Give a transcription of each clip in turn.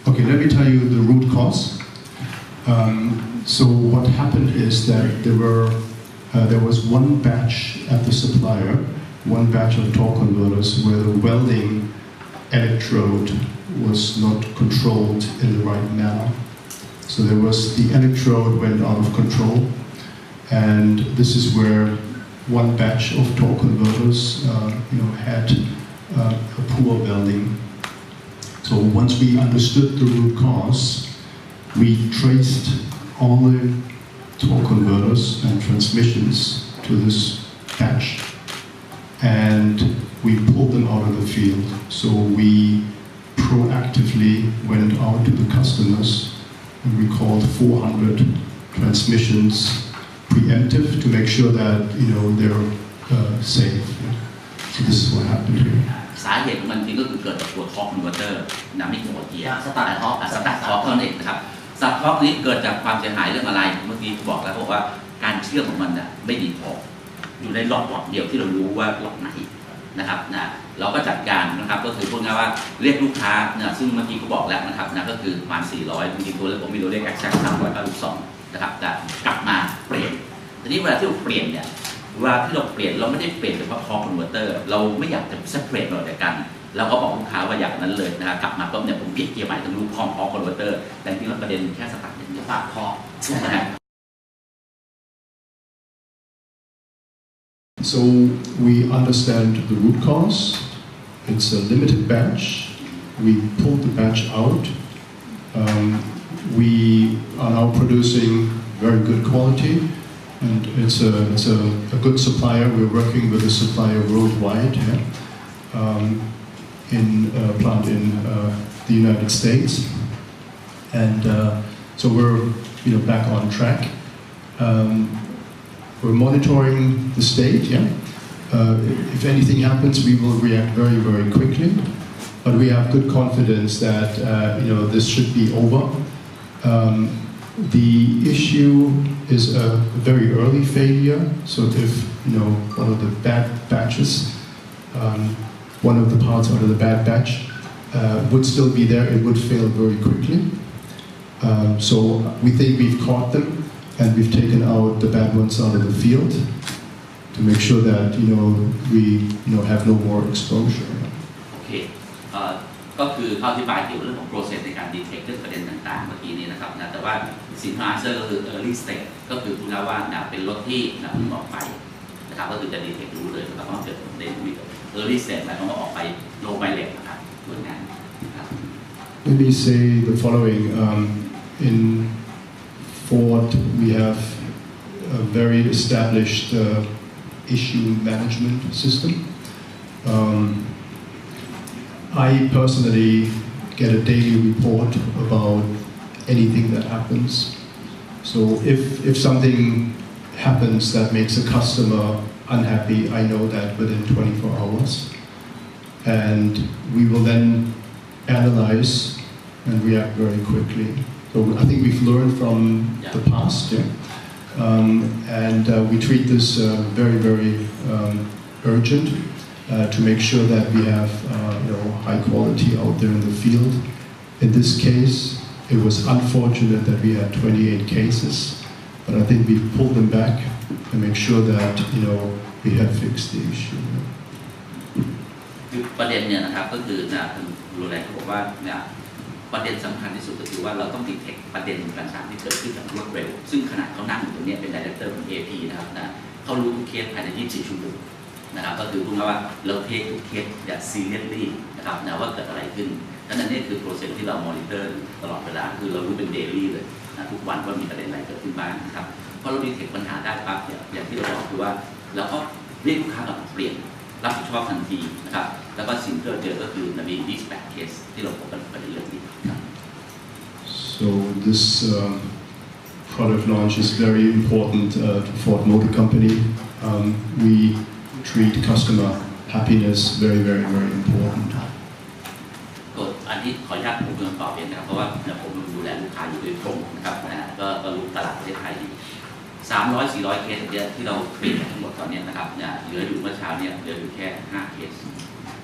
Okay, let me tell you the root cause. So what happened is that there was one batch at the supplier, one batch of torque converters where the welding electrode was not controlled in the right manner. So the electrode went out of control, and this is where one batch of torque converters, had a poor welding. So once we understood the root cause, we traced all the torque converters and transmissions to this batch, and we pulled them out of the field. So we proactively went out to the customers and we called 400 transmissions preemptive to make sure that they're safe. So this is what happened here. สาเหตุของมันจริงก็คือเกิดจากตัวท็อร์คคอนเวอร์เตอร์ไม่หัวเกียร์สตาร์ทท็อร์คนั่นเองนะครับสตาร์ทท็อร์คนี้เกิดจากความเสียหายเรื่องอะไรเมื่อกี้บอกแล้วบอกว่าการเชื่อมของมันไม่ดีพออยู่ในล็อตเดียวที่เรารู้ว่าล็อตไหนนะครับเราก็จัดการนะครับก็คือพูดง่ายว่าเรียกลูกค้าซึ่งเมื่อกี้ก็บอกแล้วนะครับก็คือประมาณ400จริงๆตัวเลขผมมีตัวเลขแอคชั่น392นะครับแต่กลับมาเปลี่ยนทีนี้เวลาที่เราเปลี่ยนเวลาที่เราเปลี่ยนเราไม่ได้เปลี่ยนเฉพาะท็อร์คคอนเวอร์เตอร์เราไม่อยากจะเซปเรตเราจากกันเราก็บอกลูกค้าว่าอย่างนั้นเลยนะครับกลับมาปุ๊บผมเปลี่ยนเกียร์ใหม่ทั้งลูกท็อร์คคอนเวอร์เตอร์แต่จริงๆประเด็นแค่สตาร์ทท็อร์ค So we understand the root cause. It's a limited batch. We pulled the batch out. We are now producing very good quality, and it's a good supplier. We're working with a supplier worldwide, in a plant in the United States, and so we're back on track. We're monitoring the state. If anything happens, we will react very, very quickly. But we have good confidence that this should be over. The issue is a very early failure. So if one of the bad batches, one of the parts out of the bad batch would still be there, it would fail very quickly. So we think we've caught them, and we've taken out the bad ones out of the field to make sure that we have no more exposure. โอเคก็คือเขาอธิบายเกี่ยวกับเรื่องของ process ในการ detect เรื่องประเด็นต่างๆเมื่อกี้นี้นะครับแต่ว่าสิ่งที่ answer ก็คือ early stage ก็คือพูดแล้วว่าเป็นรถที่เพิ่งออกไปนะครับก็คือจะ detect รู้เลยนะครับว่าเกิดประเด็นมี early stage หมายความว่าออกไป low mileage นะครับส่วนงานนะครับ Let me say the following. In Ford, we have a very established issue management system. I personally get a daily report about anything that happens. So if something happens that makes a customer unhappy, I know that within 24 hours. And we will then analyze and react very quickly. So I think we've learned from the past, and we treat this very, very urgent to make sure that we have high quality out there in the field. In this case, it was unfortunate that we had 28 cases, but I think we've pulled them back and make sure that we have fixed the issue. คือประเด็นนะครับก็คือคุณโรแลนด์เขาบอกว่าประเด็นสำคัญที่สุดก็คือว่าเราต้องดีเทคประเด็นต่างๆที่เกิดขึ้นอย่างรวดเร็วซึ่งขณะเขานั่งอยู่ตรงนี้เป็น Director ของ AP นะครับเขารู้ทุกเคสภายใน24 ชั่วโมงนะครับก็คือพูดง่ายว่าเราเทคทุกเคสอย่าง seriously นะครับว่าเกิดอะไรขึ้นดังนั้นนี่คือ process ที่เรา monitor ตลอดเวลาคือเรารู้เป็น daily เลยทุกวันว่ามีประเด็นอะไรเกิดขึ้นบ้างนะครับพอเราดีเทคปัญหาได้ปั๊บอย่างที่เราบอกคือว่าเราก็เรียกลูกค้ากลับมาเปลี่ยนรับผิดชอบทันทีนะครับแล้วก็สิ่งที่เราเจอก็คือมี28 เคสที่เราพบกันประเด็นเรื่องนี้ครับ So this product launch is very important to Ford Motor Company. We treat customer happiness very, very, very important. อันนี้ขออนุญาตผมตอบเองนะครับเพราะว่าผมดูแลลูกค้าอยู่โดยตรงนะครับก็รู้ตลาดประเทศไทยดี300-400 เคสที่เราเปลี่ยนทั้งหมดตอนนี้นะครับเหลืออยู่เมื่อเช้าเนี่ยเหลืออยู่แค่5 เคส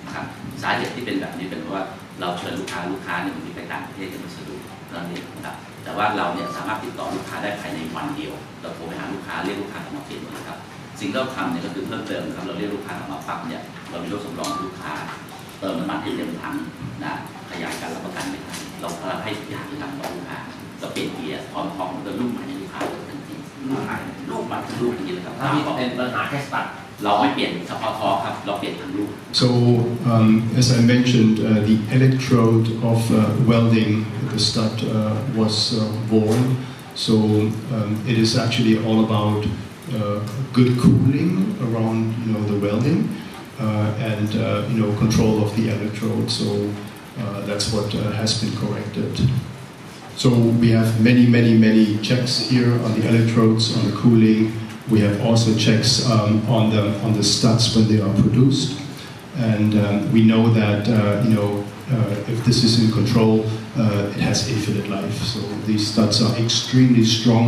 นะครับ สาเหตุที่เป็นแบบนี้เป็นเพราะว่าเราเชิญลูกค้าเนี่ยบางทีไปต่างประเทศกันไม่สะดวกนั่นเองนะครับแต่ว่าเราเนี่ยสามารถติดต่อลูกค้าได้ภายในวันเดียวเราโทรไปหาลูกค้าเรียกลูกค้ากลับมาเปลี่ยนนะครับสิ่งที่เราทำเนี่ยก็คือเพิ่มเติมครับเราเรียกลูกค้ากลับมาปั๊บเนี่ยเรามีรถสำรองลูกค้าเติมน้ำมันให้เต็มถังนะขยายการรับประกันไม่ทันเราให้ทุกอย่างที่ทำต่อลูกค้าเราเปลี่ยนเกียร์พร้อมๆกับลูกใหม่ให้ลูกค้าทันทีลูกใหม่ลูกอย่างนี้เลยครับถ้ามีเป็นปัญหาแค่สตัดเราไม่เปลี่ยนเฉพาะท้อครับเราเปลี่ยนทั้งลูก So as I mentioned, the electrode of welding the stud was worn. So it is actually all about good cooling around the welding and control of the electrode. So that's what has been corrected. So we have many checks here on the electrodes, on the cooling. We have also checks on the studs when they are produced, and we know that if this is in control, it has infinite life. So these studs are extremely strong.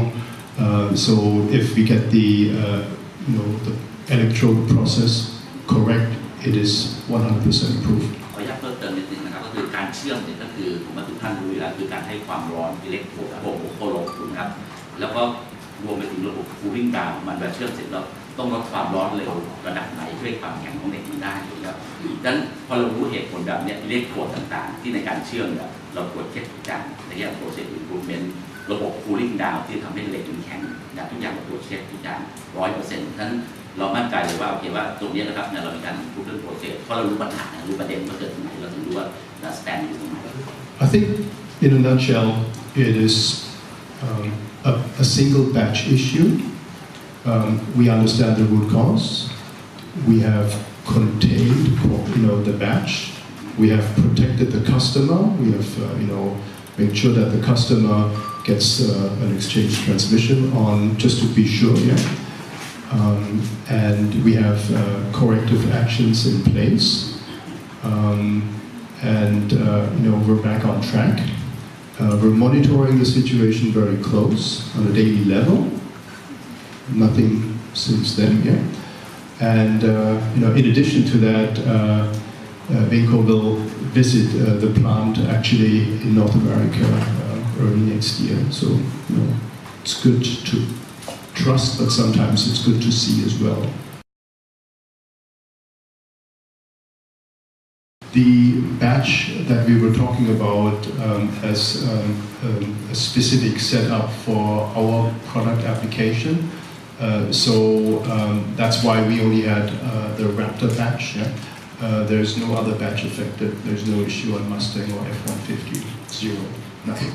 So if we get the electrode process correct, it is 100% proof. ขออนุญาตเพิ่มเติมนิดนึงนะครับก็คือการเชื่อมเนี่ยก็คือผมว่าทุกท่านรู้อยู่แล้วคือการให้ความร้อนอิเล็กโทรดระบบโคโลนะครับแล้วก็รวมไปถึงระบบคูลิ่งดาวน์มันเชื่อมเสร็จแล้วต้องลดความร้อนเร็วระดับไหนเพื่อความแข็งของเหล็กมันได้นะครับดังนั้นพอเรารู้เหตุผลแบบนี้อิเล็กโทรดต่างๆที่ในการเชื่อมเนี่ยเราตรวจเช็คทุกอย่างในแง่ process improvement ระบบคูลิ่งดาวน์ที่ทำให้เหล็กมันแข็งทุกอย่างเราตรวจเช็คทุกอย่าง 100% นั้นเรามั่นใจเลยว่าโอเคว่าตรงนี้นะครับเนี่ยเรามีการพูดเรื่อง process เพราะเรารู้ปัญหารู้ประเด็นว่าเกิดตรงไหนเราถึงรู้ว่าสแตนอยู่ตรงไหน I think in a nutshell it is a single batch issue. We understand the root cause. We have contained, the batch. We have protected the customer. We have, made sure that the customer gets an exchange transmission on just to be sure. Yeah. And we have corrective actions in place. And we're back on track. We're monitoring the situation very close on a daily level. Nothing since then, yeah. And in addition to that, Vinco will visit the plant actually in North America early next year. So it's good to trust, but sometimes it's good to see as well. The batch that we were talking about has a specific setup for our product application. So that's why we only had the Raptor batch. Yeah? There's no other batch affected. There's no issue on Mustang or F-150. Zero. Nothing.